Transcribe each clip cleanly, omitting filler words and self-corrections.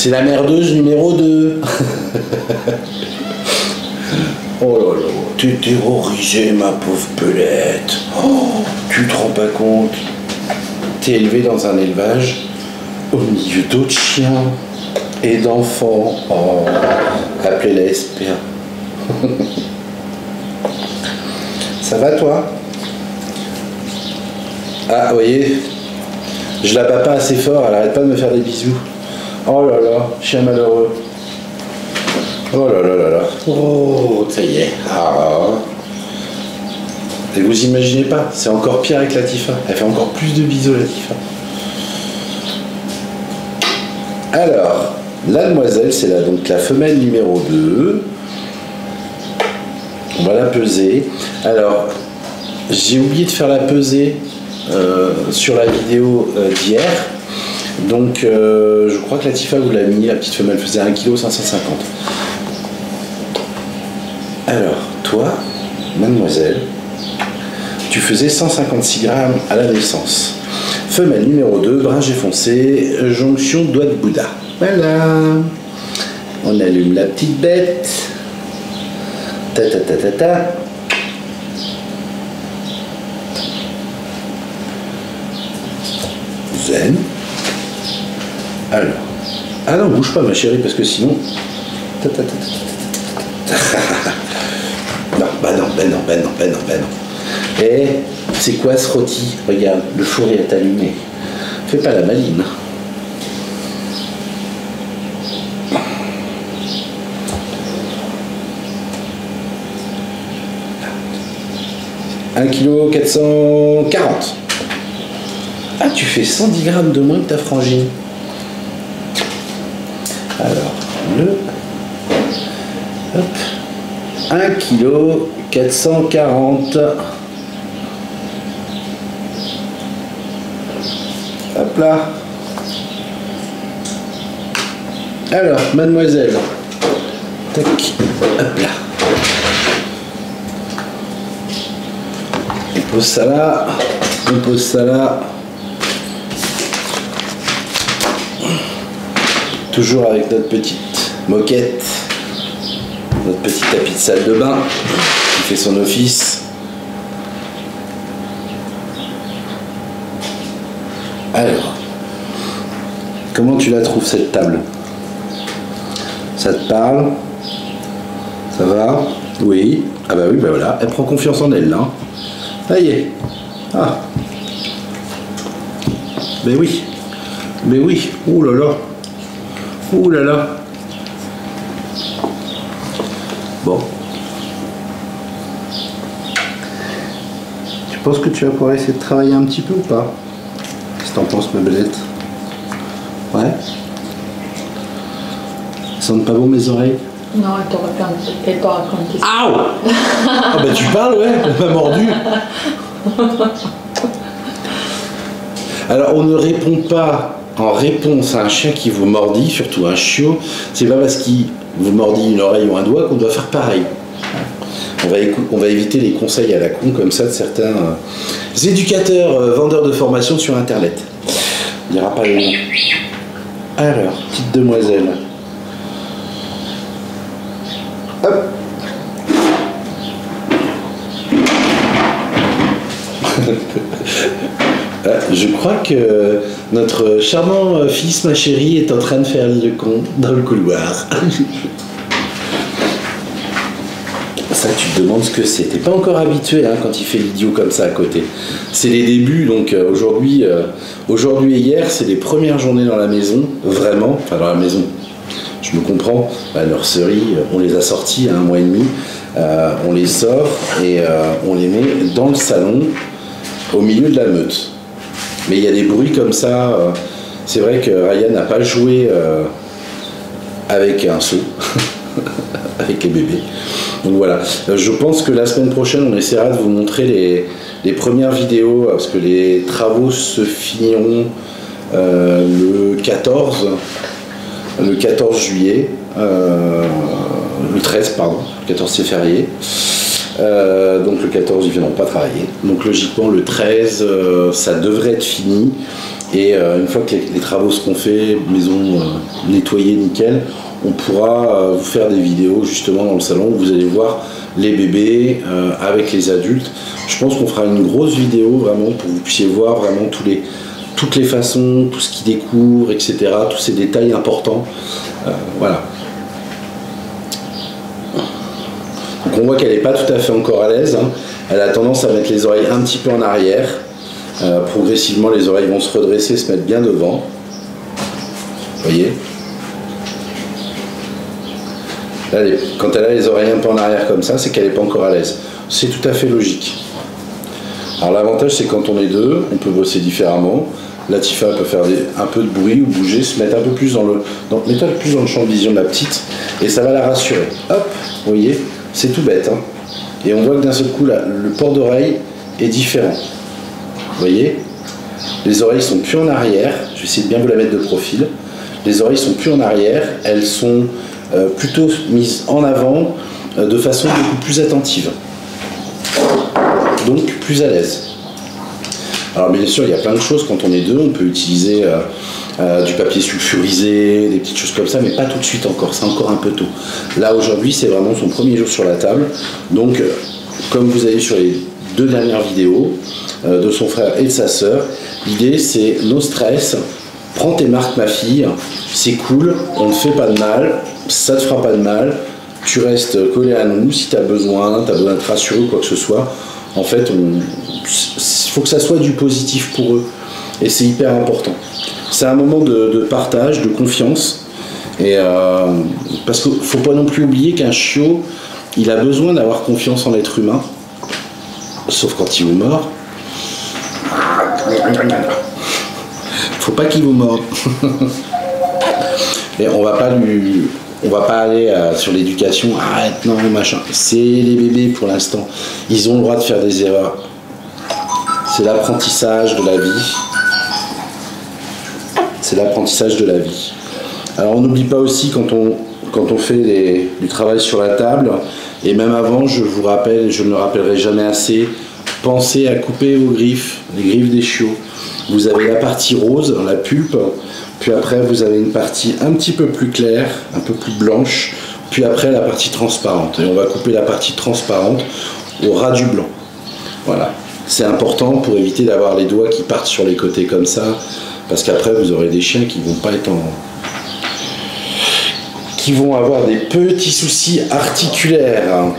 C'est la merdeuse numéro 2. Oh là là, t'es terrorisée, ma pauvre pelette. Oh, tu te rends pas compte. T'es élevé dans un élevage au milieu d'autres chiens et d'enfants. Oh, appelez-la SPA. Ça va, toi? Ah, vous voyez, je la bats pas assez fort, elle arrête pas de me faire des bisous. Oh là là, chien malheureux. Oh là là là là. Oh, ça y est. Ah. Et vous imaginez pas, c'est encore pire avec Latifa. Elle fait encore plus de bisous, Latifa. Alors, la demoiselle, c'est là donc la femelle numéro 2. On va la peser. Alors, j'ai oublié de faire la pesée sur la vidéo d'hier. Donc, je crois que Latifa vous l'a mis, la petite femelle faisait 1,550 kg. Alors, toi, mademoiselle, tu faisais 156 grammes à la naissance. Femelle numéro 2, brun jet foncé, jonction doigt de Bouddha. Voilà. On allume la petite bête. Ta ta ta ta ta. Zen. Alors. Ah non, bouge pas ma chérie, parce que sinon... Ta ta ta ta ta ta. Non, bah non, bah non, bah non, bah non, bah non. Eh, c'est quoi ce rôti? Regarde, le four est allumé. Fais pas la maline. 1,440 kg. Ah, tu fais 110 grammes de moins que ta frangine. Alors, le... Hop. 1,440 kg. Hop là. Alors, mademoiselle. Tac. Hop là. On pose ça là. On pose ça là. Toujours avec notre petite moquette. Notre petit tapis de salle de bain qui fait son office. Alors, comment tu la trouves cette table? Ça te parle? Ça va? Oui. Ah bah oui, bah voilà, elle prend confiance en elle là. Ça y est. Ah. Mais oui. Mais oui. Ouh là là. Ouh là là. Bon. Tu penses que tu vas pouvoir essayer de travailler un petit peu ou pas? Qu'est-ce que t'en penses, ma belette? Ouais? Ça sonne pas bon mes oreilles? Non, elle t'aura raconté ça. Aouh! Ah bah tu parles, ouais, elle m'a mordu. Alors on ne répond pas en réponse à un chien qui vous mordit, surtout un chiot. C'est pas parce qu'il vous mordit une oreille ou un doigt qu'on doit faire pareil. On va éviter les conseils à la con comme ça de certains éducateurs, vendeurs de formation sur internet. Il n'y aura pas les noms. Alors, petite demoiselle. Hop. Je crois que notre charmant fils, ma chérie, est en train de faire le con dans le couloir. Ça, tu te demandes ce que c'est. T'es pas encore habitué hein, quand il fait l'idiot comme ça à côté. C'est les débuts, donc aujourd'hui et hier, c'est les premières journées dans la maison, vraiment, enfin dans la maison. Je me comprends, la nurserie, on les a sortis à 1 mois et demi, on les sort et on les met dans le salon, au milieu de la meute. Mais il y a des bruits comme ça, c'est vrai que Ryan n'a pas joué avec un seau, avec les bébés. Donc voilà, je pense que la semaine prochaine, on essaiera de vous montrer les premières vidéos, parce que les travaux se finiront le 14 juillet, le 13 pardon, le 14 c'est férié, donc le 14 ils viendront pas travailler, donc logiquement le 13 ça devrait être fini, Et une fois que les travaux seront faits, maison nettoyée nickel, on pourra vous faire des vidéos justement dans le salon où vous allez voir les bébés avec les adultes. Je pense qu'on fera une grosse vidéo vraiment pour que vous puissiez voir vraiment toutes les façons, tout ce qui découvre, etc. Tous ces détails importants. Voilà. Donc on voit qu'elle n'est pas tout à fait encore à l'aise. Hein. Elle a tendance à mettre les oreilles un petit peu en arrière. Progressivement, les oreilles vont se redresser, se mettre bien devant. Vous voyez ? Là, quand elle a les oreilles un peu en arrière comme ça, c'est qu'elle n'est pas encore à l'aise. C'est tout à fait logique. Alors l'avantage, c'est quand on est deux, on peut bosser différemment. Latifa peut faire un peu de bruit ou bouger, se mettre un peu plus mettre un peu plus dans le champ de vision de la petite, et ça va la rassurer. Hop, vous voyez, c'est tout bête. Hein. Et on voit que d'un seul coup, là, le port d'oreille est différent. Vous voyez, les oreilles sont plus en arrière. Je vais essayer de bien vous la mettre de profil. Les oreilles sont plus en arrière, elles sont plutôt mises en avant de façon beaucoup plus attentive. Donc plus à l'aise. Alors bien sûr, il y a plein de choses quand on est deux. On peut utiliser du papier sulfurisé, des petites choses comme ça, mais pas tout de suite encore. C'est encore un peu tôt. Là aujourd'hui, c'est vraiment son premier jour sur la table. Donc, comme vous avez sur les 2 dernières vidéos de son frère et de sa sœur, l'idée c'est no stress. Prends tes marques, ma fille. C'est cool. On ne fait pas de mal. Ça te fera pas de mal. Tu restes collé à nous. Si tu as besoin d'être rassuré ou quoi que ce soit. En fait, il faut que ça soit du positif pour eux. Et c'est hyper important. C'est un moment de partage, de confiance. Et parce qu'il ne faut pas non plus oublier qu'un chiot, il a besoin d'avoir confiance en l'être humain. Sauf quand il vous mord. Faut pas qu'il vous morde. Et on va pas aller sur l'éducation, arrête, non, machin. C'est les bébés pour l'instant. Ils ont le droit de faire des erreurs. C'est l'apprentissage de la vie. C'est l'apprentissage de la vie. Alors on n'oublie pas aussi quand on fait du travail sur la table, et même avant, je vous rappelle, et je ne le rappellerai jamais assez, pensez à couper vos griffes, les griffes des chiots. Vous avez la partie rose, la pulpe, puis après vous avez une partie un petit peu plus claire, un peu plus blanche, puis après la partie transparente. Et on va couper la partie transparente au ras du blanc. Voilà. C'est important pour éviter d'avoir les doigts qui partent sur les côtés comme ça, parce qu'après vous aurez des chiens qui vont pas être qui vont avoir des petits soucis articulaires.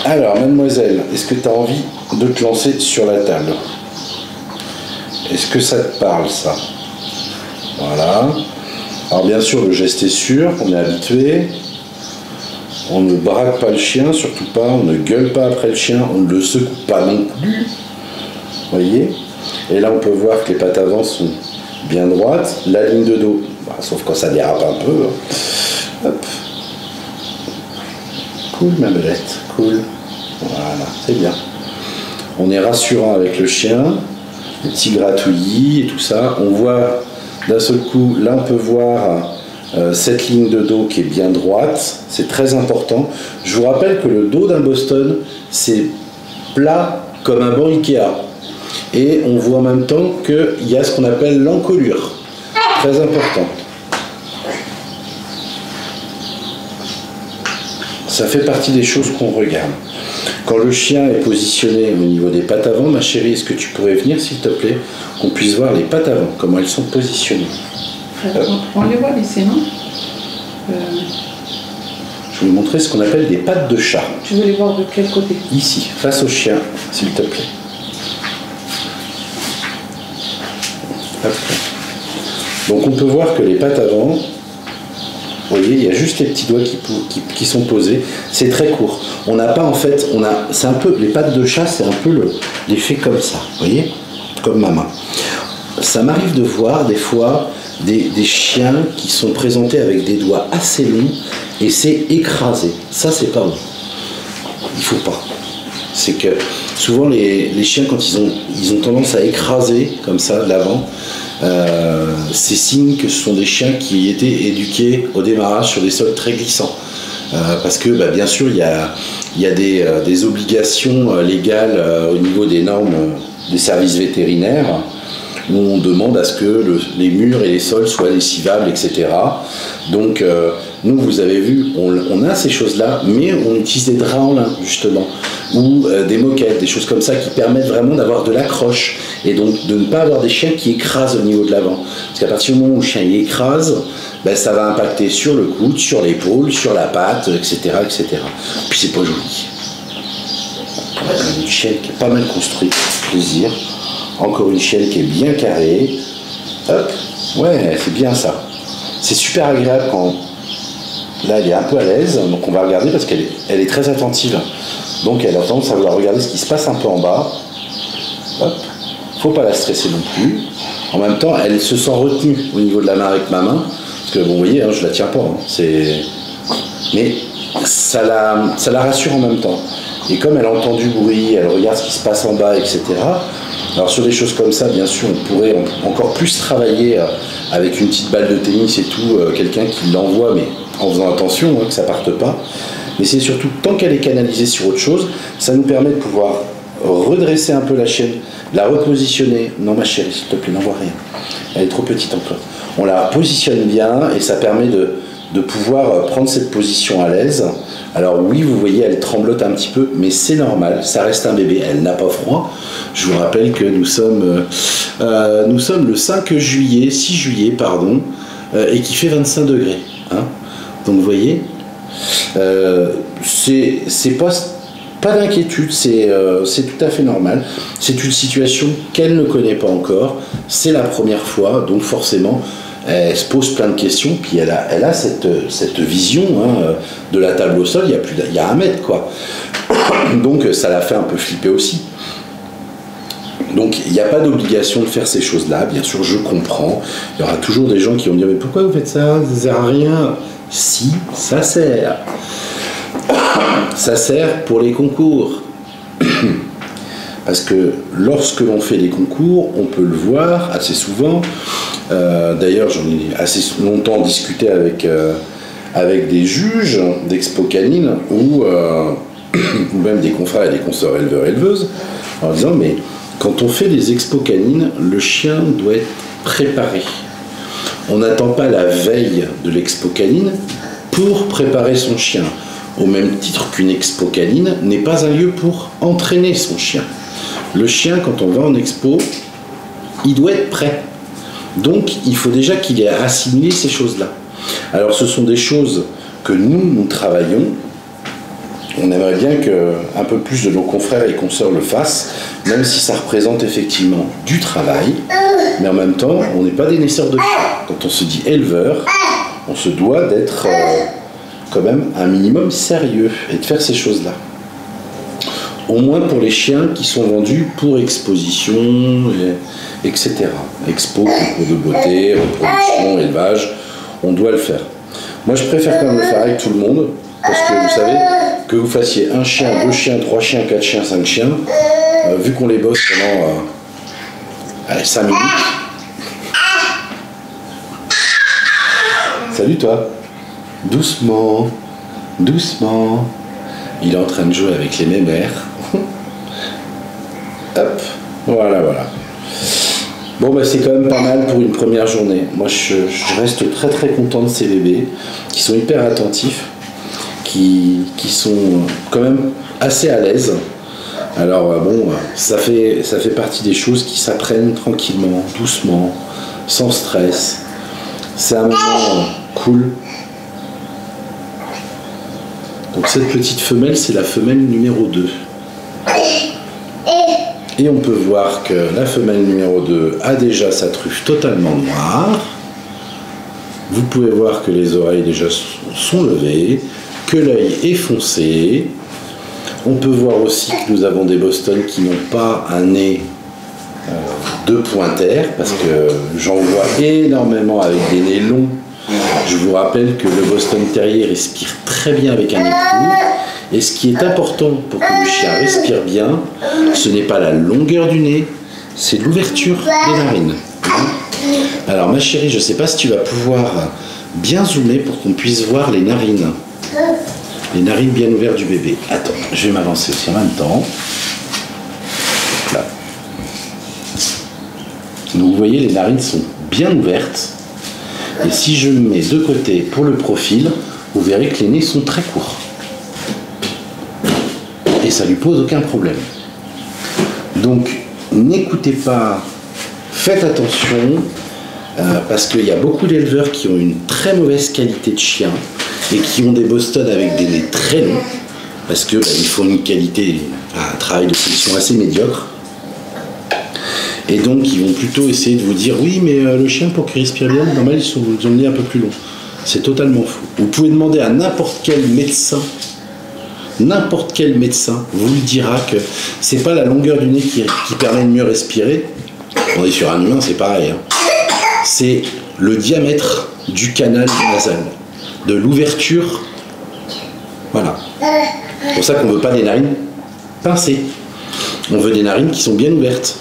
Alors, mademoiselle, est-ce que tu as envie de te lancer sur la table? Est-ce que ça te parle, ça? Voilà. Alors, bien sûr, le geste est sûr, on est habitué. On ne braque pas le chien, surtout pas. On ne gueule pas après le chien, on ne le secoue pas non plus. Vous voyez? Et là, on peut voir que les pattes avant sont bien droites. La ligne de dos, bah, sauf quand ça dérape un peu. Hop. Cool, ma belette, cool. Voilà, c'est bien. On est rassurant avec le chien, les petits gratouillis et tout ça. On voit d'un seul coup, là on peut voir cette ligne de dos qui est bien droite. C'est très important. Je vous rappelle que le dos d'un Boston, c'est plat comme un banc Ikea. Et on voit en même temps qu'il y a ce qu'on appelle l'encolure. Très important. Ça fait partie des choses qu'on regarde. Quand le chien est positionné au niveau des pattes avant, ma chérie, est-ce que tu pourrais venir, s'il te plaît, qu'on puisse voir les pattes avant, comment elles sont positionnées. On les voit ici, non Je vais vous montrer ce qu'on appelle des pattes de chat. Tu veux les voir de quel côté? Ici, face au chien, s'il te plaît. Hop. Donc on peut voir que les pattes avant, vous voyez, il y a juste les petits doigts qui sont posés. C'est très court. On n'a pas en fait, c'est un peu, les pattes de chat, c'est un peu l'effet comme ça, vous voyez, comme ma main. Ça m'arrive de voir des fois des chiens qui sont présentés avec des doigts assez longs et c'est écrasé. Ça, c'est pas bon. Il faut pas. C'est que souvent les chiens, quand ils ont tendance à écraser comme ça de l'avant, c'est signe que ce sont des chiens qui étaient éduqués au démarrage sur des sols très glissants. Parce que bah, bien sûr il y a des obligations légales au niveau des normes des services vétérinaires où on demande à ce que les murs et les sols soient lessivables, etc. Donc, nous, vous avez vu, on a ces choses-là, mais on utilise des draps en lin, justement, ou des moquettes, des choses comme ça qui permettent vraiment d'avoir de l'accroche, et donc de ne pas avoir des chiens qui écrasent au niveau de l'avant. Parce qu'à partir du moment où le chien il écrase, ben, ça va impacter sur le coude, sur l'épaule, sur la patte, etc., etc. Puis c'est pas joli. Une chienne qui est pas mal construite, plaisir. Encore une chienne qui est bien carrée. Hop, ouais, c'est bien ça. C'est super agréable quand... Là, elle est un peu à l'aise, donc on va regarder parce qu'elle est très attentive. Donc elle a tendance à vouloir regarder ce qui se passe un peu en bas. Hop, faut pas la stresser non plus. En même temps, elle se sent retenue au niveau de la main avec ma main. Parce que, bon, vous voyez, hein, je la tiens pas. Hein, mais ça la rassure en même temps. Et comme elle entend du bruit, elle regarde ce qui se passe en bas, etc. Alors sur des choses comme ça, bien sûr, on pourrait encore plus travailler avec une petite balle de tennis et tout, quelqu'un qui l'envoie, mais en faisant attention hein, que ça parte pas. Mais c'est surtout, tant qu'elle est canalisée sur autre chose, ça nous permet de pouvoir redresser un peu la chienne, la repositionner. Non ma chérie, s'il te plaît, n'envoie rien. Elle est trop petite encore. On la positionne bien et ça permet de pouvoir prendre cette position à l'aise. Alors oui, vous voyez, elle tremblote un petit peu, mais c'est normal, ça reste un bébé, elle n'a pas froid. Je vous rappelle que nous sommes le 6 juillet, pardon, et qu'il fait 25 degrés. Hein. Donc vous voyez, c'est pas d'inquiétude, c'est tout à fait normal. C'est une situation qu'elle ne connaît pas encore, c'est la première fois, donc forcément, elle se pose plein de questions, puis elle a cette vision hein, de la table au sol, il y a 1 mètre, quoi. Donc ça la fait un peu flipper aussi. Donc il n'y a pas d'obligation de faire ces choses-là, bien sûr, je comprends. Il y aura toujours des gens qui vont dire « Mais pourquoi vous faites ça? Ça sert à rien. » Si, ça sert. Ça sert pour les concours. Parce que lorsque l'on fait des concours, on peut le voir assez souvent. D'ailleurs, j'en ai assez longtemps discuté avec des juges d'Expo Canine ou même des confrères et des consoeurs éleveurs-éleveuses en disant mais quand on fait des expos canines, le chien doit être préparé. On n'attend pas la veille de l'expo canine pour préparer son chien. Au même titre qu'une expo canine n'est pas un lieu pour entraîner son chien. Le chien, quand on va en expo, il doit être prêt. Donc, il faut déjà qu'il ait assimilé ces choses-là. Alors, ce sont des choses que nous travaillons. On aimerait bien qu'un peu plus de nos confrères et consoeurs le fassent, même si ça représente effectivement du travail. Mais en même temps, on n'est pas des naisseurs de chiens. Quand on se dit éleveur, on se doit d'être quand même un minimum sérieux et de faire ces choses-là. Au moins pour les chiens qui sont vendus pour exposition, etc. Expo, concours de beauté, reproduction, élevage, on doit le faire. Moi, je préfère quand même le faire avec tout le monde, parce que vous savez, que vous fassiez 1 chien, 2 chiens, 3 chiens, 4 chiens, 5 chiens, vu qu'on les bosse pendant 5 minutes. Salut toi. Doucement, doucement. Il est en train de jouer avec les mémères. Hop, voilà. Bon, bah, c'est quand même pas mal pour une première journée. Moi, je reste très très content de ces bébés qui sont hyper attentifs, qui sont quand même assez à l'aise. Alors, bon, ça fait partie des choses qui s'apprennent tranquillement, doucement, sans stress. C'est un moment cool. Donc cette petite femelle, c'est la femelle numéro 2. Et on peut voir que la femelle numéro 2 a déjà sa truffe totalement noire. Vous pouvez voir que les oreilles déjà sont levées, que l'œil est foncé. On peut voir aussi que nous avons des Boston qui n'ont pas un nez de pointer, parce que j'en vois énormément avec des nez longs. Je vous rappelle que le Boston Terrier respire très bien avec un nez court. Et ce qui est important pour que le chien respire bien, ce n'est pas la longueur du nez, c'est l'ouverture des narines. Alors ma chérie, je ne sais pas si tu vas pouvoir bien zoomer pour qu'on puisse voir les narines. Les narines bien ouvertes du bébé. Attends, je vais m'avancer aussi en même temps. Là. Donc vous voyez, les narines sont bien ouvertes. Et si je me mets de côté pour le profil, vous verrez que les nez sont très courts. Et ça lui pose aucun problème. Donc n'écoutez pas, faites attention, parce qu'il y a beaucoup d'éleveurs qui ont une très mauvaise qualité de chien et qui ont des Boston avec des nez très longs, parce que ils font une qualité, un travail de sélection assez médiocre. Et donc ils vont plutôt essayer de vous dire oui, mais le chien, pour qu'il respire bien, normal ils ont le nez un peu plus long. C'est totalement faux. Vous pouvez demander à n'importe quel médecin vous le dira que c'est pas la longueur du nez qui permet de mieux respirer. On est sur un humain, c'est pareil, hein. C'est le diamètre du canal nasal, de l'ouverture. Voilà. C'est pour ça qu'on ne veut pas des narines pincées. On veut des narines qui sont bien ouvertes.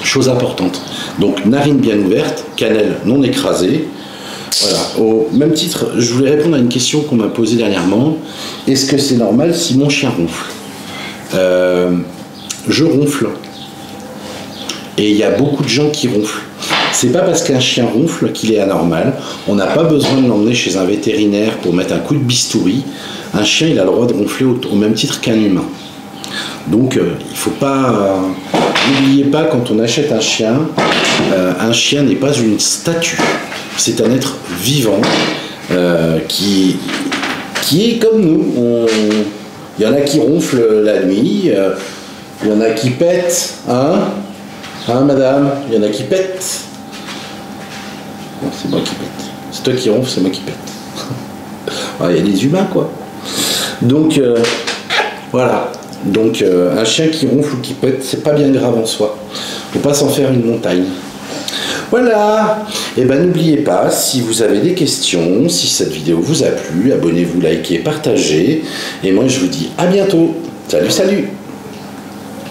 Chose importante. Donc narines bien ouvertes, canal non écrasé. Voilà. Au même titre, je voulais répondre à une question qu'on m'a posée dernièrement. Est-ce que c'est normal si mon chien ronfle ? Je ronfle. Et il y a beaucoup de gens qui ronflent. C'est pas parce qu'un chien ronfle qu'il est anormal. On n'a pas besoin de l'emmener chez un vétérinaire pour mettre un coup de bistouri. Un chien, il a le droit de ronfler au même titre qu'un humain. Donc, il faut pas... N'oubliez pas, quand on achète un chien n'est pas une statue. C'est un être vivant qui est comme nous. Il y en a qui ronflent la nuit, il y en a qui pètent, hein, madame, il y en a qui pètent. Non, c'est moi qui pète. C'est toi qui ronfle, c'est moi qui pète. Il y a des humains, quoi. Donc, voilà. Donc, un chien qui ronfle ou qui pète, c'est pas bien grave en soi. Faut pas s'en faire une montagne. Voilà. Et ben n'oubliez pas, si vous avez des questions, si cette vidéo vous a plu, abonnez-vous, likez, partagez. Et moi, je vous dis à bientôt. Salut, salut.